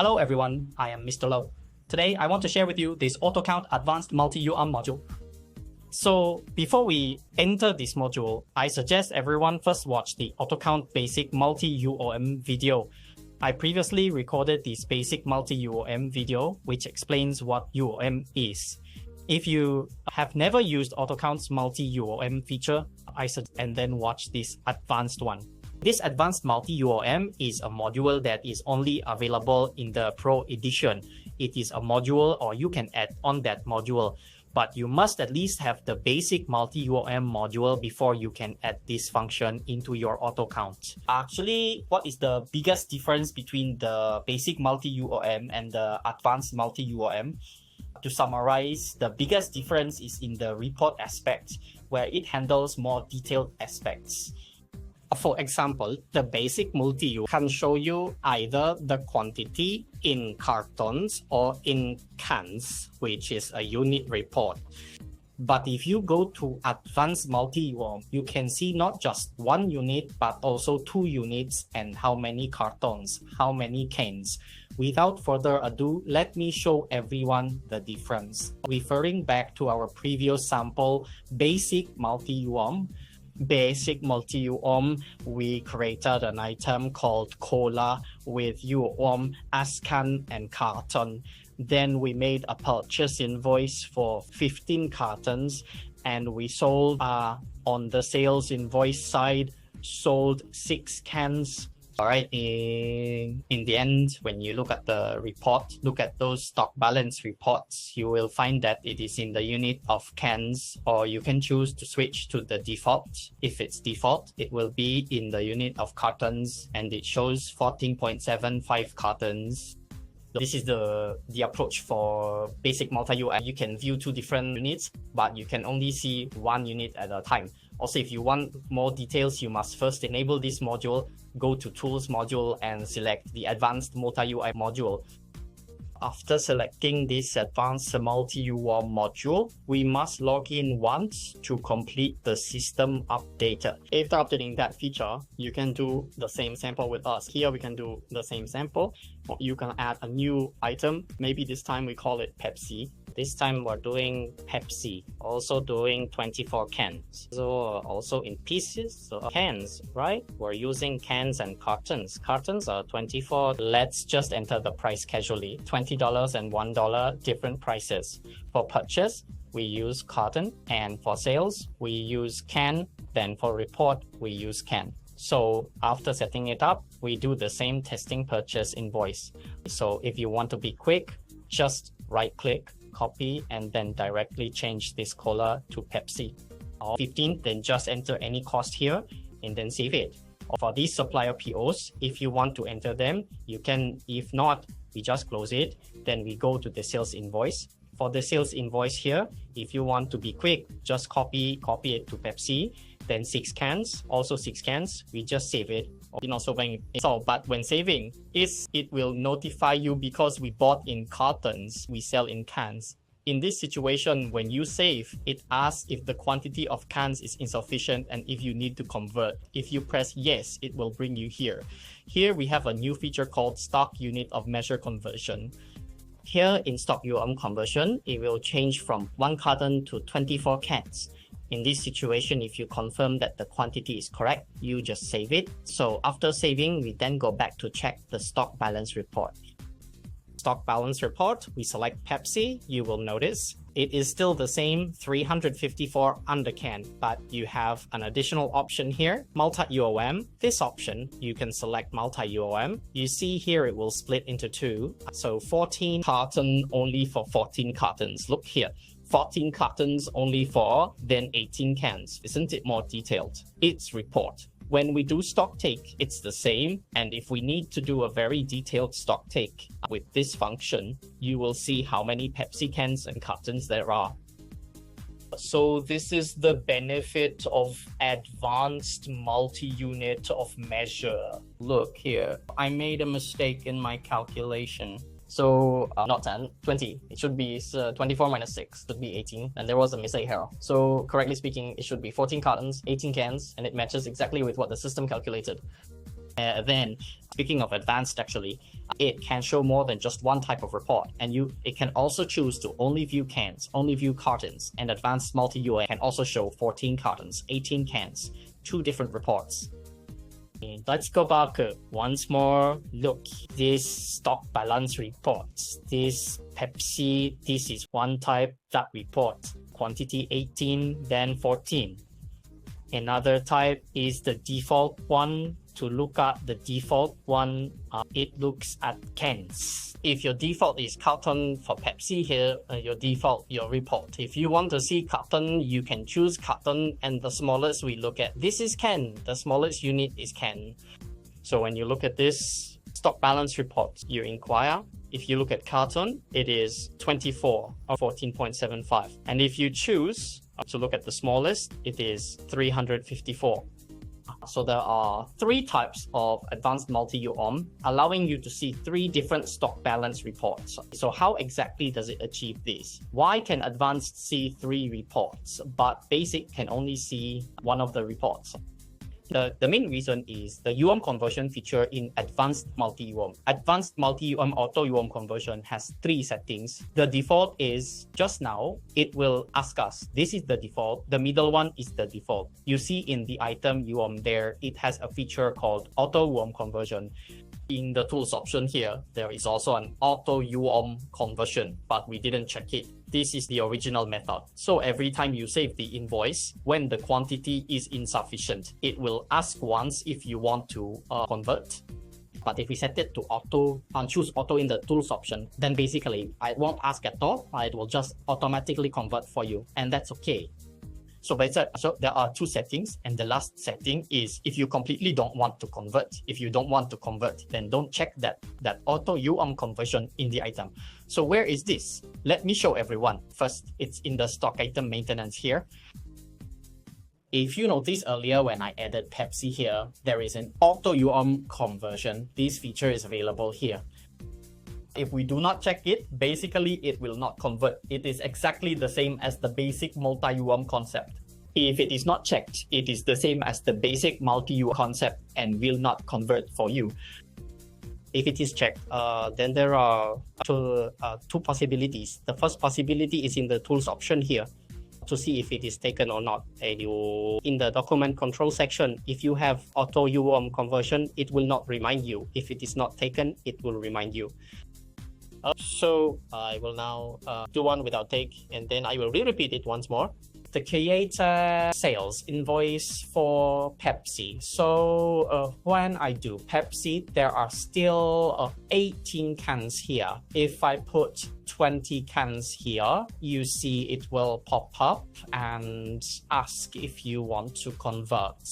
Hello everyone, I am Mr. Low. Today I want to share with you this AutoCount Advanced Multi-UOM Module. So before we enter this module, I suggest everyone first watch the AutoCount Basic Multi-UOM video. I previously recorded this Basic Multi-UOM video which explains what UOM is. If you have never used AutoCount's Multi-UOM feature, I suggest and then watch this advanced one. This Advanced Multi-UOM is a module that is only available in the Pro Edition. It is a module or you can add on that module, but you must at least have the basic Multi-UOM module before you can add this function into your AutoCount. Actually, what is the biggest difference between the basic Multi-UOM and the Advanced Multi-UOM? To summarize, the biggest difference is in the report aspect, where it handles more detailed aspects. For example, the basic multi-UOM can show you either the quantity in cartons or in cans, which is a unit report. But if you go to Advanced Multi-UOM, you can see not just one unit, but also 2 units and how many cartons, how many cans. Without further ado, let me show everyone the difference. Referring back to our previous sample, Basic Multi-UOM, we created an item called cola with UOM as can and carton. Then we made a purchase invoice for 15 cartons and we sold on the sales invoice side, sold 6 cans. Alright, in the end, when you look at the report, look at those stock balance reports, you will find that it is in the unit of cans, or you can choose to switch to the default. If it's default, it will be in the unit of cartons and it shows 14.75 cartons. This is the approach for basic multi-UOM. You can view 2 different units, but you can only see 1 unit at a time. Also, if you want more details, you must first enable this module, go to Tools module and select the Advanced Multi-UOM module. After selecting this Advanced Multi-UOM module, we must log in once to complete the system updater. After updating that feature, you can do the same sample with us. Here we can do the same sample. You can add a new item. Maybe this time we call it Pepsi. This time we're doing Pepsi, also doing 24 cans. So also in pieces, so cans, right? We're using cans and cartons. Cartons are 24. Let's just enter the price casually. $20 and $1, different prices. For purchase, we use carton, and for sales, we use can. Then for report, we use can. So after setting it up, we do the same testing purchase invoice. So if you want to be quick, just right click, copy, and then directly change this cola to Pepsi. Or 15, then just enter any cost here and then save it. Or for these supplier POs, if you want to enter them, you can. If not, we just close it. Then we go to the sales invoice. For the sales invoice here, if you want to be quick, just copy it to Pepsi. Then 6 cans, also 6 cans, we just save it. But when saving, it will notify you because we bought in cartons, we sell in cans. In this situation, when you save, it asks if the quantity of cans is insufficient and if you need to convert. If you press yes, it will bring you here. Here we have a new feature called Stock Unit of Measure Conversion. Here in Stock UOM Conversion, it will change from 1 carton to 24 cans. In this situation, if you confirm that the quantity is correct, you just save it. So after saving, we then go back to check the stock balance report. Stock balance report, we select Pepsi. You will notice it is still the same 354 under can, but you have an additional option here, multi-UOM. This option, you can select multi-UOM. You see here it will split into 2. So 14 carton only for 14 cartons. Look here. 14 cartons only for, then 18 cans. Isn't it more detailed? It's report. When we do stock take, it's the same. And if we need to do a very detailed stock take with this function, you will see how many Pepsi cans and cartons there are. So this is the benefit of advanced multi-unit of measure. Look here, I made a mistake in my calculation. So not 10, 20. It should be 24 minus 6, should be 18. And there was a mistake here. So correctly speaking, it should be 14 cartons, 18 cans, and it matches exactly with what the system calculated. Then, speaking of advanced, actually, it can show more than just one type of report, and it can also choose to only view cans, only view cartons, and advanced multi-UOM can also show 14 cartons, 18 cans, 2 different reports. Let's go back once more. Look, this stock balance report, this Pepsi, this is one type, that report, quantity 18, then 14. Another type is the default one. To look at the default one, it looks at cans. If your default is carton for Pepsi here, your report. If you want to see carton, you can choose carton, and the smallest we look at, this is can. The smallest unit is can. So when you look at this stock balance report, you inquire. If you look at carton, it is 24 or 14.75. And if you choose to look at the smallest, it is 354. So there are 3 types of advanced multi-UOM, allowing you to see 3 different stock balance reports. So how exactly does it achieve this? Why can advanced see 3 reports, but basic can only see one of the reports? The main reason is the UOM conversion feature in Advanced Multi-UOM. Advanced Multi-UOM Auto UOM conversion has 3 settings. The default is, just now, it will ask us, this is the default. The middle one is the default. You see in the item UOM there, it has a feature called Auto UOM conversion. In the tools option here, there is also an Auto UOM conversion, but we didn't check it. This is the original method. So every time you save the invoice, when the quantity is insufficient, it will ask once if you want to convert. But if we set it to auto and choose auto in the tools option, then basically I won't ask at all. It will just automatically convert for you, and that's okay. So there are 2 settings, and the last setting is if you completely don't want to convert. If you don't want to convert, then don't check that auto UOM conversion in the item. So where is this? Let me show everyone. First, it's in the stock item maintenance here. If you noticed earlier when I added Pepsi here, there is an auto UOM conversion. This feature is available here. If we do not check it, basically it will not convert. It is exactly the same as the basic multi-UOM concept. If it is not checked, it is the same as the basic multi-UOM concept and will not convert for you. If it is checked, then there are 2 possibilities. The first possibility is in the tools option here to see if it is taken or not. And in the document control section, if you have auto UOM conversion, it will not remind you. If it is not taken, it will remind you. So I will now do one without take, and then I will repeat it once more. To create a sales invoice for Pepsi. So when I do Pepsi, there are still 18 cans here. If I put 20 cans here, you see it will pop up and ask if you want to convert.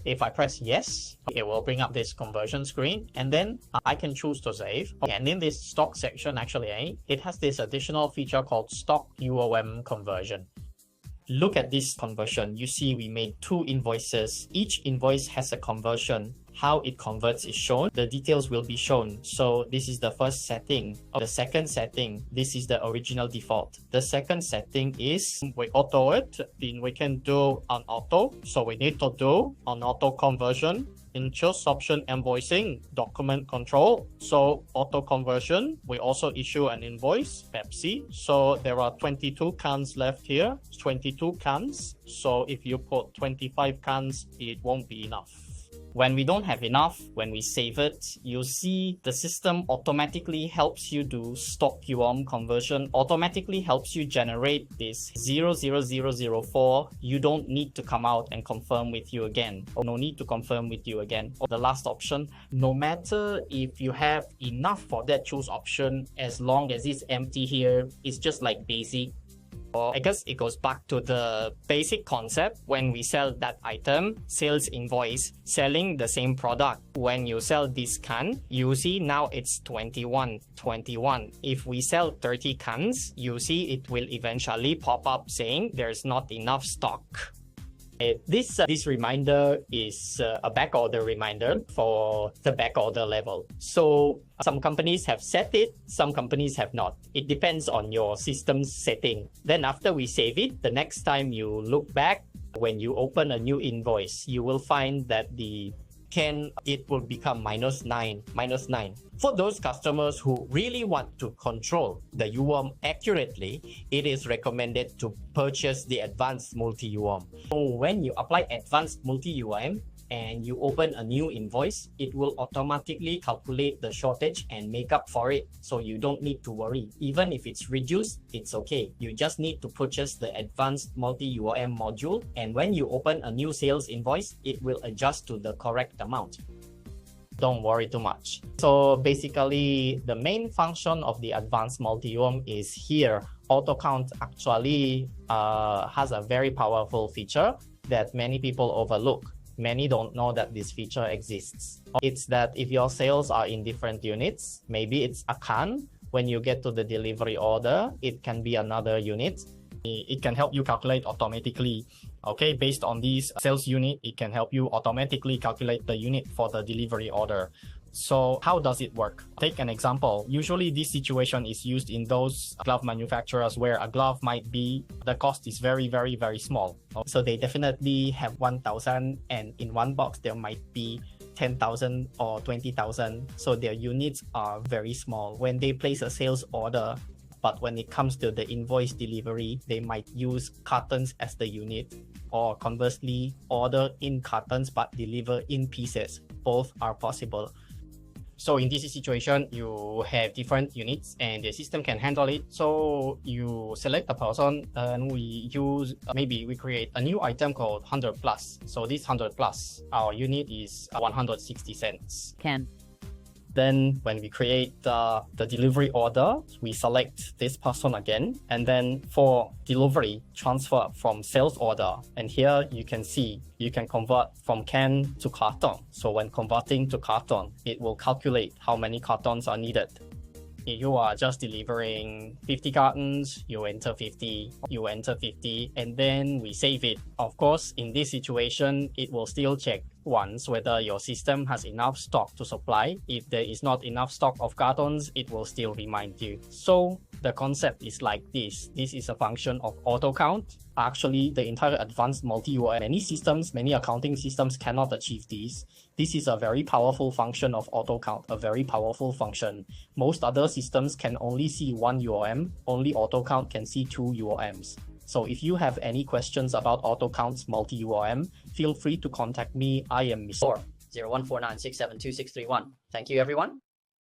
If I press yes, it will bring up this conversion screen, and then I can choose to save. And in this stock section, actually, it has this additional feature called stock UOM conversion. Look at this conversion. You see we made 2 invoices. Each invoice has a conversion. How it converts is shown. The details will be shown. So this is the first setting. The second setting, this is the original default. The second setting is we auto it. Then we can do an auto. So we need to do an auto conversion. In choose option invoicing, document control. So auto conversion, we also issue an invoice, Pepsi. So there are 22 cans left here, 22 cans. So if you put 25 cans, it won't be enough. When we don't have enough, when we save it, you see the system automatically helps you do stock UOM conversion, automatically helps you generate this 00004. You don't need to come out and confirm with you again, or no need to confirm with you again. Or the last option, no matter if you have enough for that choose option, as long as it's empty here, it's just like basic. I guess it goes back to the basic concept. When we sell that item, sales invoice, selling the same product. When you sell this can, you see now it's 21. If we sell 30 cans, you see it will eventually pop up saying there's not enough stock. This reminder is a backorder reminder for the backorder level. So some companies have set it, some companies have not. It depends on your system's setting. Then after we save it, the next time you look back, when you open a new invoice, you will find that the it will become -9, -9. For those customers who really want to control the UOM accurately, it is recommended to purchase the Advanced Multi-UOM. So when you apply Advanced Multi-UOM and you open a new invoice, it will automatically calculate the shortage and make up for it. So you don't need to worry. Even if it's reduced, it's okay. You just need to purchase the Advanced Multi-UOM module. And when you open a new sales invoice, it will adjust to the correct amount. Don't worry too much. So basically, the main function of the Advanced Multi-UOM is here. AutoCount actually has a very powerful feature that many people overlook. Many don't know that this feature exists. It's that if your sales are in different units, maybe it's a can. When you get to the delivery order, it can be another unit. It can help you calculate automatically. Okay, based on these sales unit, it can help you automatically calculate the unit for the delivery order. So how does it work? Take an example. Usually this situation is used in those glove manufacturers where a glove might be, the cost is very, very, very small. So they definitely have 1,000 and in one box there might be 10,000 or 20,000. So their units are very small. When they place a sales order, but when it comes to the invoice delivery, they might use cartons as the unit, or conversely, order in cartons but deliver in pieces. Both are possible. So in this situation, you have different units and the system can handle it. So you select a person and we use, maybe we create a new item called 100 plus. So this 100 plus, our unit is 160 cents. Then when we create the delivery order, we select this person again. And then for delivery, transfer from sales order. And here you can see, you can convert from can to carton. So when converting to carton, it will calculate how many cartons are needed. If you are just delivering 50 cartons, you enter 50, and then we save it. Of course, in this situation, it will still check once whether your system has enough stock to supply. If there is not enough stock of cartons, it will still remind you. So the concept is like this. This is a function of AutoCount. Actually, the entire Advanced Multi-UOM, many accounting systems cannot achieve this. This is a very powerful function of AutoCount, a very powerful function. Most other systems can only see one UOM, only AutoCount can see two UOMs. So if you have any questions about AutoCount's multi-UOM, feel free to contact me. I am Mr. 0149672631. Thank you, everyone.